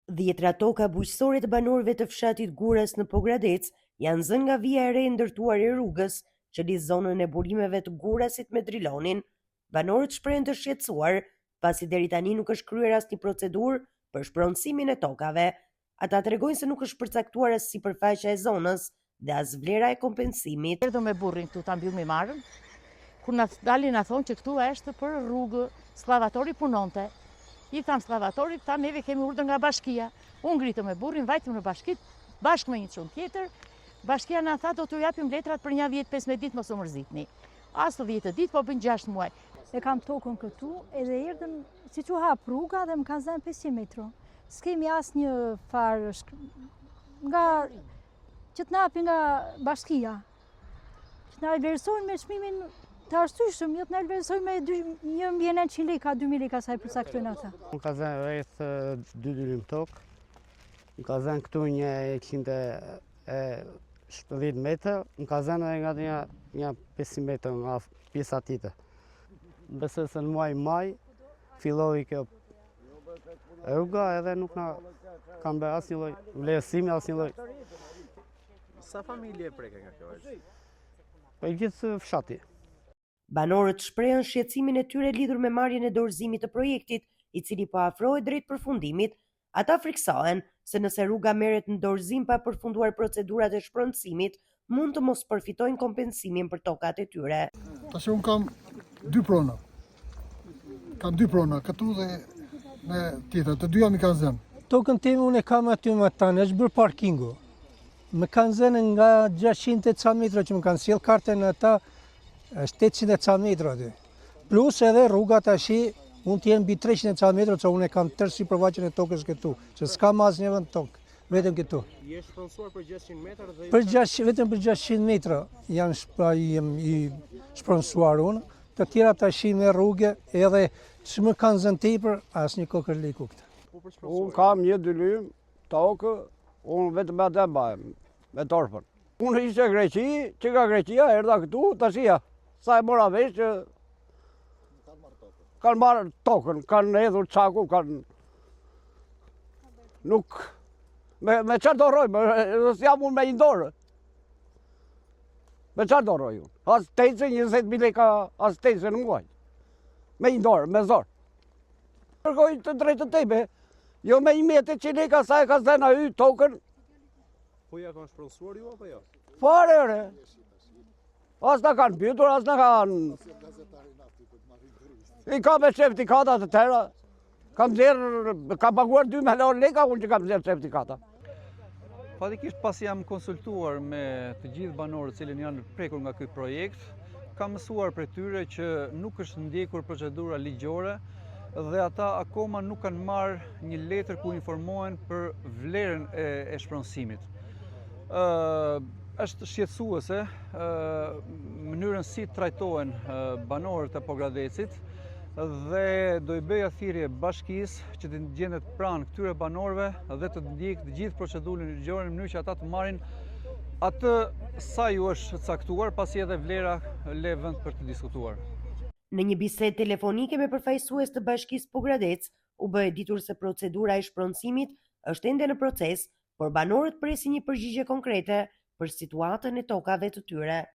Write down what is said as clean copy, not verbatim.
Dhjetra toka bujqësore të banorëve të fshatit Guras në Pogradec janë zënë nga vija e re e ndërtuar e rrugës që lidh zonën e burimeve të Gurasit me Drilonin. Banorët shprehen të shqetësuar pasi deri tani nuk është kryer asnjë procedurë për shpronësimin e tokave. Ata tregojnë se nuk është përcaktuar as sipërfaqja e zonës dhe as vlera e kompensimit. Erdhëm me burrin këtu ta mbyllmi marrën. Kur na dalin na thonë që këtu është për rrugë, sklavatori punonte. I tham skllavatorit, tha neve kemi urdhër nga bashkia. Unë ngritëm me burrin, vajtëm në bashkit, bashkë me një çun tjetër. Bashkia na tha do t'u japim letrat për një 10-15 ditë mos u mërzitni. As të 10 ditë, po bën 6 muaj. E kam tokën këtu, edhe erdhëm siç u hap rruga dhe më kanë zënë 500 metra. S'kemi asnjë farë nga që të na japi nga bashkia. Që na vlerësojnë me çmimin të arsyeshëm, jo të na vlerësojnë me 1.900 lekë, 2.000 lekë sa i përcaktojnë ata. Më ka zënë rreth 2 dynim tokë. Më ka zënë këtu një 170 metra, më ka zënë edhe nga një 500 metra nga pjesa tjetër. Besoj se në muaj maj filloi kjo rruga edhe nuk na kanë bërë asnjë lloj vlerësimi, asnjë lloj. Sa familje preke nga kjo është? Po i gjithë fshati. Banorët shprehen shqetësimin e tyre lidhur me marrjen e dorëzimit të projektit, i cili po afrohet drejt përfundimit. Ata friksohen se nëse rruga merret në dorëzim pa përfunduar procedurat e shpronësimit, mund të mos përfitojnë kompensimin për tokat e tyre. Tash unë kam 2 prona. Kam 2 prona, këtu dhe me tjetër, të dyja mi kanë zënë. Tokën time unë e kam aty më tanë, është bërë parkingu. Më kanë zënë nga 600 ca metra që më kanë sjell kartën ata, është 800 ca metra aty. Plus edhe rruga tash mund të jenë mbi 300 ca metra, që unë e kam tërë sipërfaqen e tokës këtu, që s'kam asnjë vend tokë, vetëm këtu. Je shpronësuar për 600 metra dhe vetëm për 600 metra jam i shpronësuar unë, të tjera tash me rrugë edhe që më kanë zënë tepër asnjë kokër leku këtë. Unë kam 1-2 lym tokë, unë vetëm atë mbaj me torpën. Unë ishte Greqi, që nga Greqia erdha këtu, tashia. Sa e mora vesh që kanë marrë tokën, kanë hedhur çakun, kanë nuk me çfarë dorojmë, jam unë me një dorë. Me çfarë doroj unë? As tejse 20.000 lekë as tejse në muaj. Me një dorë, me zor. Kërkoj të drejtën time, jo me 1.800 lekë sa e ka zënë ai tokën. Po ja kanë shpronësuar ju apo jo? Fare ore. As na kanë pyetur, as na kanë. I kam me certifikata të tëra. Kam paguar 2 milion lekë unë që kam zerë certifikata. Fatikisht pasi jam konsultuar me të gjithë banorët cilën janë prekur nga ky projekt, kam mësuar prej tyre që nuk është ndjekur procedura ligjore dhe ata akoma nuk kanë marrë një letër ku informohen për vlerën e shpronësimit. Është shqetësuese mënyrën si trajtohen banorët e Pogradecit dhe do i bëja thirrje bashkisë që të gjendet pranë këtyre banorëve dhe të ndjekë të gjithë procedurën ligjore në mënyrë që ata të marrin atë sa ju është caktuar, pasi edhe vlera le vend për të diskutuar. Në një bisedë telefonike me përfaqësues të Bashkisë Pogradec, u bë e ditur se procedura e shpronësimit është ende në proces, por banorët presin një përgjigje konkrete për situatën e tokave të tyre.